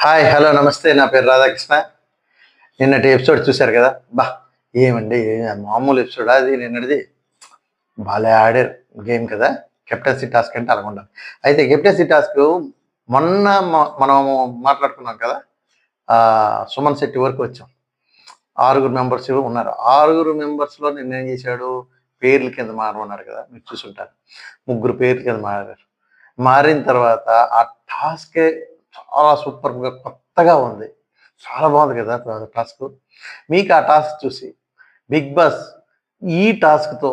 Hi hello నమస్తే నా పేరు రాధాకృష్ణ. నిన్నటి ఎపిసోడ్ చూశారు కదా. ఏమండి మామూలు ఎపిసోడ్ అది నిన్నటిది. భలే ఆడారు గేమ్ కదా. కెప్టెన్సీ టాస్క్ అంటే అలా ఉండాలి. అయితే కెప్టెన్సీ టాస్క్ మొన్న మనము మాట్లాడుకున్నాం కదా. సుమన్ శెట్టి వరకు వచ్చాం. 6 మెంబర్స్ ఉన్నారు. 6 మెంబర్స్లో నిన్న ఏం చేశాడు, పేర్ల కింద మారమన్నారు కదా, మీరు చూసుంటారు. 3 పేర్ల కింద మారారు. మారిన తర్వాత ఆ టాస్కే చాలా సూపర్గా కొత్తగా ఉంది. చాలా బాగుంది కదా టాస్క్. మీకు ఆ టాస్క్ చూసి బిగ్ బాస్ ఈ టాస్క్తో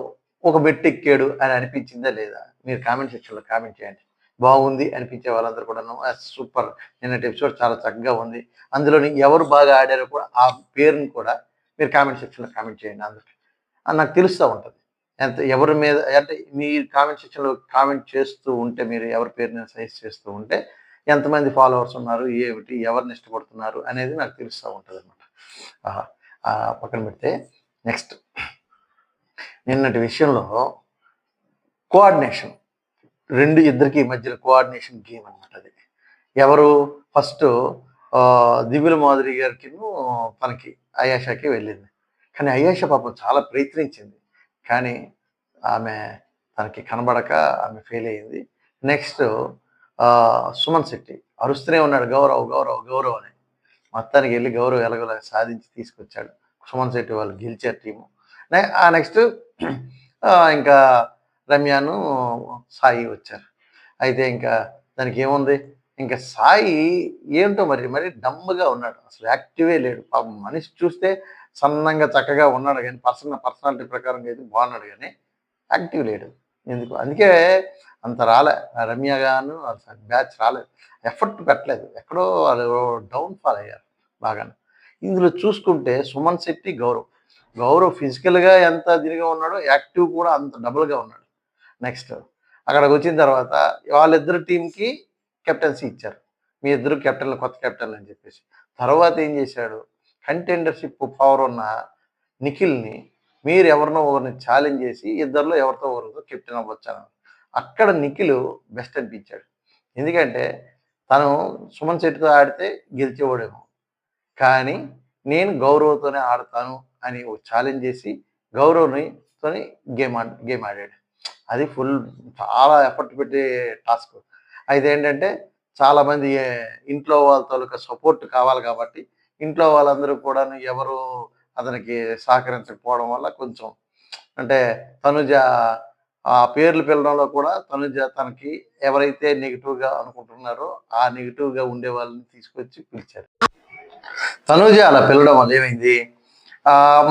ఒక బెట్ ఎక్కాడు అని అనిపించిందా లేదా? మీరు కామెంట్ సెక్షన్లో కామెంట్ చేయండి. బాగుంది అనిపించే వాళ్ళందరూ కూడాను సూపర్, నిన్నటి ఎపిసోడ్ చాలా చక్కగా ఉంది, అందులోని ఎవరు బాగా ఆడారో కూడా ఆ పేరుని కూడా మీరు కామెంట్ సెక్షన్లో కామెంట్ చేయండి. అందరికి నాకు తెలుస్తూ ఉంటుంది ఎంత ఎవరి మీద, అంటే మీరు కామెంట్ సెక్షన్లో కామెంట్ చేస్తూ ఉంటే, మీరు ఎవరి పేరుని సజెస్ట్ చేస్తూ ఉంటే ఎంతమంది ఫాలోవర్స్ ఉన్నారు, ఏమిటి, ఎవరిని ఇష్టపడుతున్నారు అనేది నాకు తెలుస్తూ ఉంటుంది అనమాట. పక్కన పెడితే నెక్స్ట్ నిన్నటి విషయంలో కోఆర్డినేషన్, ఇద్దరికి మధ్యలో కోఆర్డినేషన్ గేమ్ అనమాట అది. ఎవరు ఫస్ట్ దివ్యుల మాధురి గారికి తనకి అయాషాకి వెళ్ళింది. కానీ అయాష పాపం చాలా ప్రయత్నించింది, కానీ ఆమె తనకి కనబడక ఆమె ఫెయిల్ అయ్యింది. నెక్స్ట్ సుమన్ శెట్టి అరుస్తూనే ఉన్నాడు, గౌరవ్ గౌరవ్ గౌరవ్ అని. మొత్తానికి వెళ్ళి గౌరవ్ ఎలాగోలా సాధించి తీసుకొచ్చాడు. సుమన్ శెట్టి వాళ్ళు గెలిచారు టీము. నెక్స్ట్ ఇంకా రమ్యను సాయి వచ్చారు. అయితే ఇంకా దానికి ఏముంది, ఇంకా సాయి ఏంటో మరి డమ్గా ఉన్నాడు, అసలు యాక్టివే లేడు. పాపం మనిషి చూస్తే సన్నంగా చక్కగా ఉన్నాడు, కానీ పర్సనాలిటీ ప్రకారంగా అయితే బాగున్నాడు, కానీ యాక్టివ్ లేడు. ఎందుకు అందుకే అంత రాలే. రమ్య గాను బ్యాచ్ రాలేదు, ఎఫర్ట్ పెట్టలేదు, ఎక్కడో వాళ్ళు డౌన్ఫాల్ అయ్యారు బాగానే. ఇందులో చూసుకుంటే సుమన్ శెట్టి గౌరవ్ ఫిజికల్గా ఎంత దీనిగా ఉన్నాడో, యాక్టివ్ కూడా అంత డబుల్గా ఉన్నాడు. నెక్స్ట్ అక్కడికి వచ్చిన తర్వాత వాళ్ళిద్దరు టీంకి కెప్టెన్సీ ఇచ్చారు. మీ ఇద్దరు కెప్టెన్లు, కొత్త కెప్టెన్లు అని చెప్పేసి. తర్వాత ఏం చేశాడు, కంటెండర్షిప్ పవర్ ఉన్న నిఖిల్ని మీరు ఎవరినో ఒకరిని ఛాలెంజ్ చేసి ఇద్దరిలో ఎవరితో ఒకరితో కెప్టెన్ అవ్వచ్చాను. అక్కడ నిఖిల్ బెస్ట్ అనిపించాడు. ఎందుకంటే తను సుమన్ శెట్టితో ఆడితే గెలిచేవాడేమో, కానీ నేను గౌరవ్తోనే ఆడతాను అని ఒక ఛాలెంజ్ చేసి గౌరవ్తోని గేమ్ ఆడాడు. అది చాలా ఎఫర్ట్ పెట్టే టాస్క్. అయితే ఏంటంటే చాలామంది ఇంట్లో వాళ్ళ తాలూకా సపోర్ట్ కావాలి కాబట్టి ఇంట్లో వాళ్ళందరూ కూడా ఎవరు అతనికి సహకరించకపోవడం వల్ల కొంచెం, అంటే తనుజ ఆ పేర్లు పిలవడంలో కూడా తనుజ తనకి ఎవరైతే నెగిటివ్గా అనుకుంటున్నారో ఆ నెగిటివ్గా ఉండే వాళ్ళని తీసుకొచ్చి పిలిచారు. తనుజ అలా పిలవడం వల్ల ఏమైంది,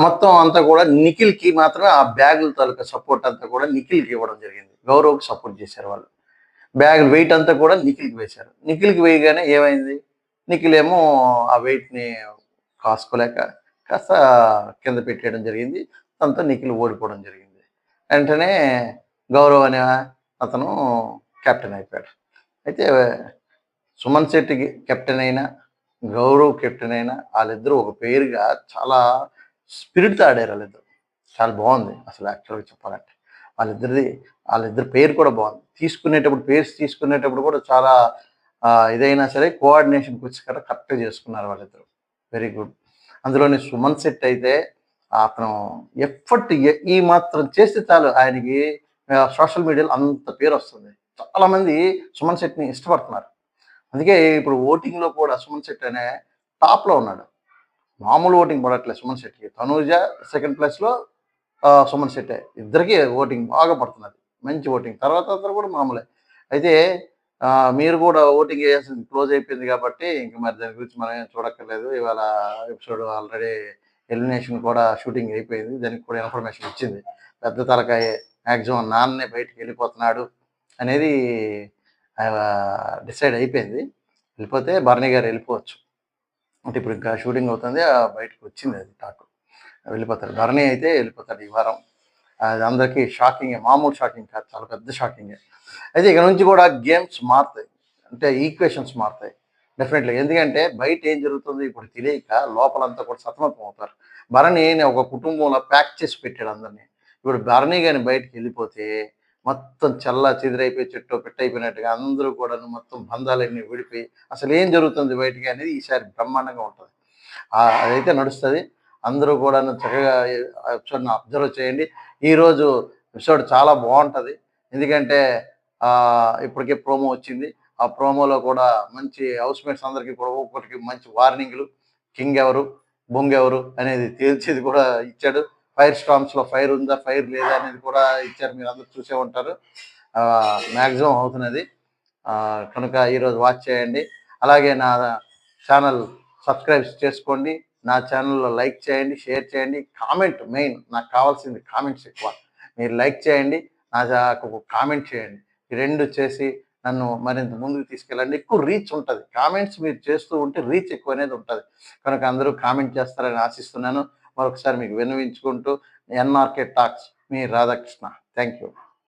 మొత్తం అంతా కూడా నిఖిల్కి మాత్రమే ఆ బ్యాగుల తాలూకా సపోర్ట్ అంతా కూడా నిఖిల్కి ఇవ్వడం జరిగింది. గౌరవ్కి సపోర్ట్ చేశారు వాళ్ళు. బ్యాగ్ వెయిట్ అంతా కూడా నిఖిల్కి వేశారు. నిఖిల్కి వేయగానే ఏమైంది, నిఖిల్ ఏమో ఆ వెయిట్ని కాసుకోలేక కాస్త కింద పెట్టేయడం జరిగింది. దాంతో నిఖిల్ ఓడిపోవడం జరిగింది. వెంటనే గౌరవ్ అనే అతను కెప్టెన్ అయిపోయాడు. అయితే సుమన్ శెట్టికి కెప్టెన్ అయినా, గౌరవ్ కెప్టెన్ అయినా, వాళ్ళిద్దరూ ఒక పేరుగా చాలా స్పిరిట్తో ఆడారు. వాళ్ళిద్దరు చాలా బాగుంది అసలు. యాక్చువల్గా చెప్పాలంటే వాళ్ళిద్దరి పేరు కూడా బాగుంది. పేర్స్ తీసుకునేటప్పుడు కూడా చాలా ఇదైనా సరే కోఆర్డినేషన్కి వచ్చి కదా కరెక్ట్గా చేసుకున్నారు వాళ్ళిద్దరు. Very good. అందులోని సుమన్ శెట్టి అయితే అతను ఎఫర్ట్ ఈ మాత్రం చేస్తే చాలు, ఆయనకి సోషల్ మీడియాలో అంత పేరు వస్తుంది. చాలామంది సుమన్ శెట్టిని ఇష్టపడుతున్నారు. అందుకే ఇప్పుడు ఓటింగ్లో కూడా సుమన్ శెట్టి అనే టాప్లో ఉన్నాడు. మామూలు ఓటింగ్ పడట్లేదు సుమన్ శెట్టికి. తనూజ సెకండ్ ప్లేస్లో, సుమన్ శెట్టి, ఇద్దరికి ఓటింగ్ బాగా పడుతున్నది, మంచి ఓటింగ్. తర్వాత అందరూ కూడా మామూలే. అయితే మీరు కూడా ఓటింగ్ వేయాల్సింది క్లోజ్ అయిపోయింది కాబట్టి ఇంక మరి దాని గురించి మనం ఏం చూడక్కర్లేదు. ఇవాళ ఎపిసోడ్ ఆల్రెడీ ఎలిమినేషన్ కూడా షూటింగ్ అయిపోయింది, దానికి కూడా ఇన్ఫర్మేషన్ వచ్చింది. పెద్ద తలకాయ మ్యాక్సిమం నాన్నే బయటికి వెళ్ళిపోతున్నాడు అనేది డిసైడ్ అయిపోయింది. వెళ్ళిపోతే భరణి గారు వెళ్ళిపోవచ్చు. అంటే ఇప్పుడు ఇంకా షూటింగ్ అవుతుంది, బయటకు వచ్చింది అది టాక్. వెళ్ళిపోతాడు భరణి, అయితే వెళ్ళిపోతాడు ఈ వారం. అది అందరికీ షాకింగే, మామూలు షాకింగ్ కాదు, చాలా పెద్ద షాకింగే. అయితే ఇక నుంచి కూడా గేమ్స్ మారుతాయి, అంటే ఈక్వేషన్స్ మారుతాయి డెఫినెట్లీ. ఎందుకంటే బయట ఏం జరుగుతుంది ఇప్పుడు తెలియక లోపలంతా కూడా సతమతం అవుతారు. భరణి ఒక కుటుంబంలో ప్యాక్ చేసి పెట్టాడు అందరినీ. ఇప్పుడు భరణి కానీ బయటకు వెళ్ళిపోతే మొత్తం చల్లా చెదిరైపోయి చెట్టు పెట్టయిపోయినట్టుగా అందరూ కూడాను మొత్తం బంధాలన్నీ విడిపోయి అసలు ఏం జరుగుతుంది బయటికి అనేది ఈసారి బ్రహ్మాండంగా ఉంటుంది. అదైతే నడుస్తుంది. అందరూ కూడాను చక్కగా ఎపిసోడ్‌ని అబ్జర్వ్ చేయండి. ఈరోజు ఎపిసోడ్ చాలా బాగుంటుంది. ఎందుకంటే ఇప్పటికే ప్రోమో వచ్చింది. ఆ ప్రోమోలో కూడా మంచి హౌస్‌మేట్స్ అందరికీ కూడా ఒక్కొక్కటికి మంచి వార్నింగ్‌లు, కింగ్ ఎవరు, బొంగ్ ఎవరు అనేది తేల్చేది కూడా ఇచ్చాడు. ఫైర్ స్టార్మ్స్‌లో ఫైర్ ఉందా, ఫైర్ లేదా అనేది కూడా ఇచ్చారు. మీరందరూ చూసే ఉంటారు. మ్యాక్సిమం అవుతున్నది. కనుక ఈరోజు వాచ్ చేయండి. అలాగే నా ఛానల్ సబ్స్క్రైబ్ చేసుకోండి. నా ఛానల్‌లో లైక్ చేయండి, షేర్ చేయండి, కామెంట్ మెయిన్ నాకు కావాల్సింది కామెంట్స్ ఎక్కువ. మీరు లైక్ చేయండి, నాకు కామెంట్ చేయండి. ఈ 2 చేసి నన్ను మరింత ముందుకు తీసుకెళ్ళండి. ఎక్కువ రీచ్ ఉంటది. కామెంట్స్ మీరు చేస్తూ ఉంటే రీచ్ ఎక్కువనేది ఉంటది. కనుక అందరూ కామెంట్ చేస్తారని ఆశిస్తున్నాను. మరొకసారి మీకు విన్నవించుకుంటూ ఎన్ఆర్‌కే టాక్స్ మీ రాధాకృష్ణ. Thank you.